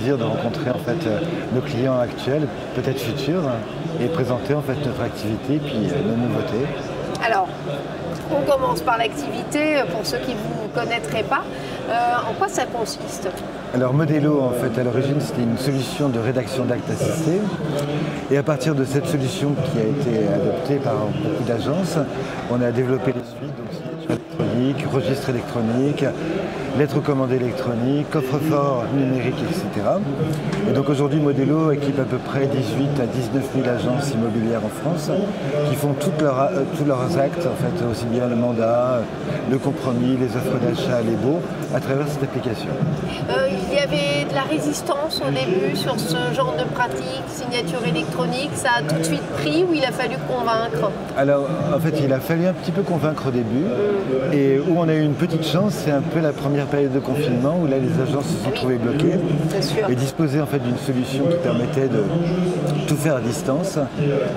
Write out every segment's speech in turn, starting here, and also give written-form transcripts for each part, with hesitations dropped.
plaisir de rencontrer en fait nos clients actuels, peut-être futurs, et présenter en fait notre activité puis nos nouveautés. Alors, on commence par l'activité, pour ceux qui ne vous connaîtraient pas. En quoi ça consiste? Alors Modelo, en fait, à l'origine, c'était une solution de rédaction d'actes assistés. Et à partir de cette solution qui a été adoptée par beaucoup d'agences, on a développé les suites, donc signature électronique, registre électronique, lettres commandées électroniques, coffre-fort numérique, etc. Et donc aujourd'hui, Modelo équipe à peu près 18 à 19 000 agences immobilières en France qui font tous leurs actes, en fait, aussi bien le mandat, le compromis, les offres d'achat, les baux, à travers cette application. Il y avait de la résistance au début sur ce genre de pratique, signature électronique. Ça a tout de suite pris ou il a fallu convaincre? Alors, en fait, il a fallu un petit peu convaincre au début. Et où on a eu une petite chance, c'est un peu la première période de confinement où là, les agences se sont trouvées bloquées et disposaient en fait d'une solution qui permettait de tout faire à distance,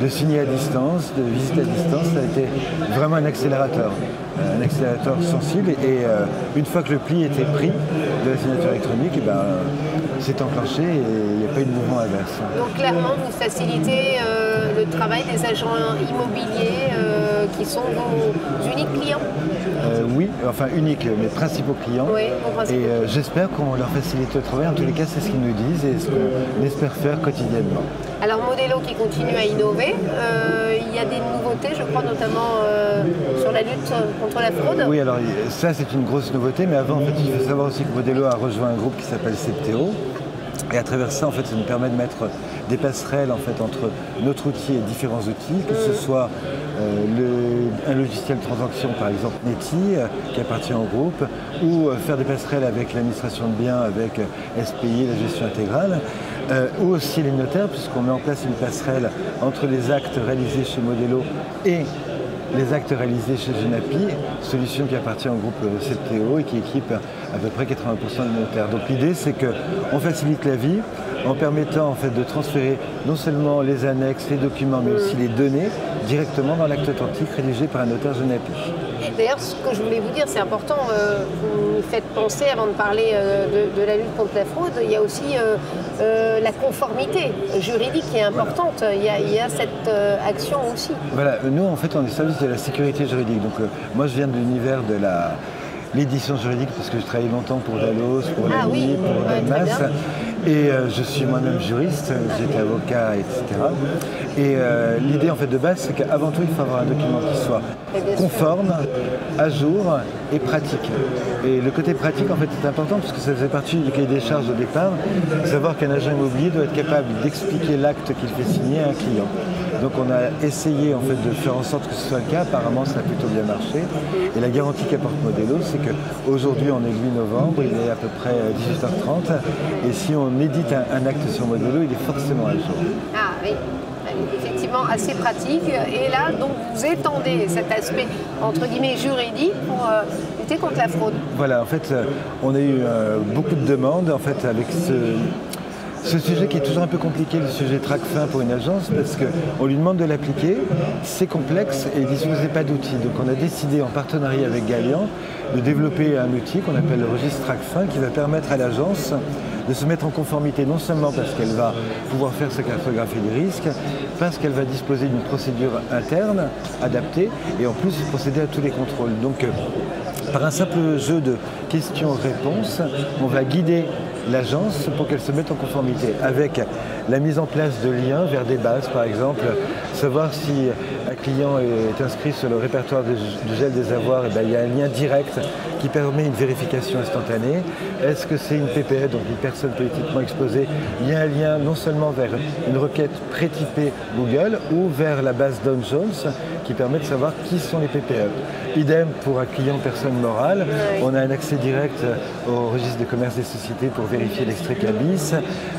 de signer à distance, de visiter à distance. Ça a été vraiment un accélérateur sensible. Et une fois que le pli était pris de la signature électronique, c'est enclenché et il n'y a pas eu de mouvement inverse. Donc clairement, vous facilitez le travail des agents immobiliers qui sont vos uniques clients? Oui, enfin uniques, mes principaux clients. Oui, et j'espère qu'on leur facilite le travail. En tous les cas, c'est ce qu'ils nous disent et ce qu'on espère faire quotidiennement. Alors Modelo qui continue à innover, il y a des nouveautés, je crois, notamment sur la lutte contre la fraude. Oui, alors ça c'est une grosse nouveauté, mais avant, en fait, il faut savoir aussi que Modelo a rejoint un groupe qui s'appelle Septéo. Et à travers ça, en fait, ça nous permet de mettre des passerelles en fait, entre notre outil et différents outils, que ce soit un logiciel de transaction, par exemple Neti, qui appartient au groupe, ou faire des passerelles avec l'administration de biens, avec SPI, la gestion intégrale, ou aussi les notaires, puisqu'on met en place une passerelle entre les actes réalisés chez Modelo et les actes réalisés chez Genapi, solution qui appartient au groupe Septéo et qui équipe à peu près 80% des notaires. Donc l'idée c'est qu'on facilite la vie en permettant en fait de transférer non seulement les annexes, les documents, mais aussi les données directement dans l'acte authentique rédigé par un notaire Genapi. D'ailleurs, ce que je voulais vous dire, c'est important, vous me faites penser, avant de parler de la lutte contre la fraude, il y a aussi la conformité juridique qui est importante. Il y a cette action aussi. Voilà, nous en fait on est service de la sécurité juridique. Donc moi je viens de l'univers de l'édition juridique parce que je travaille longtemps pour Dallos, pour l'AMI, pour Dalmas. Et je suis moi-même juriste, j'étais avocat, etc. Et l'idée en fait de base, c'est qu'avant tout, il faut avoir un document qui soit conforme, à jour et pratique. Et le côté pratique en fait est important parce que ça faisait partie du cahier des charges au départ, savoir qu'un agent immobilier doit être capable d'expliquer l'acte qu'il fait signer à un client. Donc on a essayé en fait de faire en sorte que ce soit le cas, apparemment ça a plutôt bien marché. Et la garantie qu'apporte Modelo, c'est qu'aujourd'hui on est le 8 novembre, il est à peu près 18h30, et si on édite un acte sur Modelo, il est forcément à jour. Ah oui, effectivement assez pratique. Et là, donc vous étendez cet aspect entre guillemets juridique pour lutter contre la fraude. Voilà, en fait, on a eu beaucoup de demandes en fait avec ce sujet qui est toujours un peu compliqué, le sujet Tracfin pour une agence, parce qu'on lui demande de l'appliquer, c'est complexe et il ne disposait pas d'outils. Donc on a décidé en partenariat avec Galian de développer un outil qu'on appelle le registre Tracfin qui va permettre à l'agence de se mettre en conformité non seulement parce qu'elle va pouvoir faire sa cartographie des risques, parce qu'elle va disposer d'une procédure interne adaptée et en plus procéder à tous les contrôles. Donc par un simple jeu de questions-réponses, on va guider l'agence pour qu'elle se mette en conformité avec la mise en place de liens vers des bases, par exemple, savoir si un client est inscrit sur le répertoire du gel des avoirs, et il y a un lien direct qui permet une vérification instantanée. Est-ce que c'est une PPE, donc une personne politiquement exposée? Il y a un lien non seulement vers une requête prétypée Google ou vers la base Dow Jones qui permet de savoir qui sont les PPE. Idem pour un client personne morale, on a un accès direct au registre de commerce des sociétés pour vérifier l'extrait CABIS,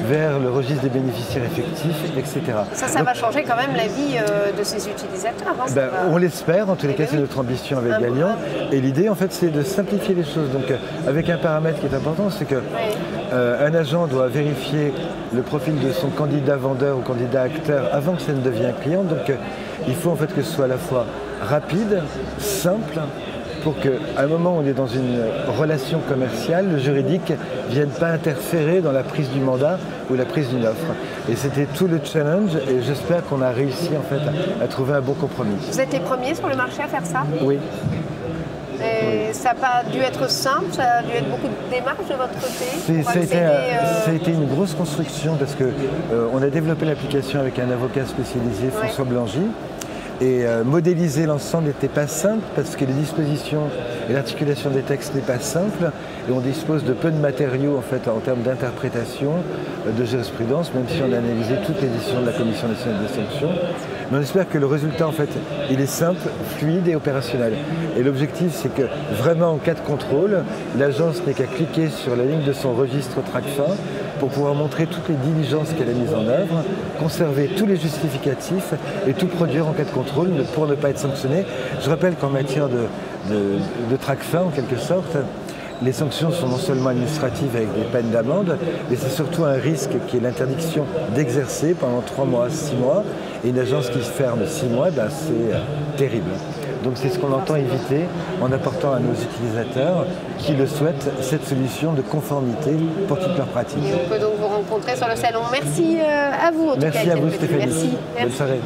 vers le registre des bénéficiaires effectifs, etc. Ça va changer quand même la vie de ces utilisateurs. Hein, on l'espère, en tous les cas c'est notre ambition avec Galian. Et l'idée en fait c'est de simplifier les choses. Donc avec un paramètre qui est important, c'est que un agent doit vérifier le profil de son candidat vendeur ou candidat acteur avant que ça ne devienne client. Donc il faut en fait que ce soit à la fois rapide, simple pour qu'à un moment où on est dans une relation commerciale, le juridique ne vienne pas interférer dans la prise du mandat ou la prise d'une offre. Et c'était tout le challenge et j'espère qu'on a réussi en fait à trouver un bon compromis. Vous êtes les premiers sur le marché à faire ça? Oui. Et ça n'a pas dû être simple, ça a dû être beaucoup de démarches de votre côté? Ça a été une grosse construction parce qu'on a développé l'application avec un avocat spécialisé, François Blangy. Et modéliser l'ensemble n'était pas simple parce que les dispositions et l'articulation des textes n'est pas simple et on dispose de peu de matériaux en fait en termes d'interprétation, de jurisprudence, même si on a analysé toutes les décisions de la Commission nationale des sanctions. Mais on espère que le résultat en fait il est simple, fluide et opérationnel. Et l'objectif c'est que vraiment en cas de contrôle, l'agence n'est qu'à cliquer sur la ligne de son registre TRACFIN pour pouvoir montrer toutes les diligences qu'elle a mises en œuvre, conserver tous les justificatifs et tout produire en cas de contrôle pour ne pas être sanctionné. Je rappelle qu'en matière de TRACFIN, en quelque sorte, les sanctions sont non seulement administratives avec des peines d'amende, mais c'est surtout un risque qui est l'interdiction d'exercer pendant 3 mois, 6 mois. Et une agence qui se ferme 6 mois, c'est terrible. Donc c'est ce qu'on entend éviter en apportant à nos utilisateurs qui le souhaitent cette solution de conformité pour toutes leurs pratiques. On peut donc vous rencontrer sur le salon. Merci à vous en tout cas. Merci à vous Stéphanie. Merci. Bonne soirée.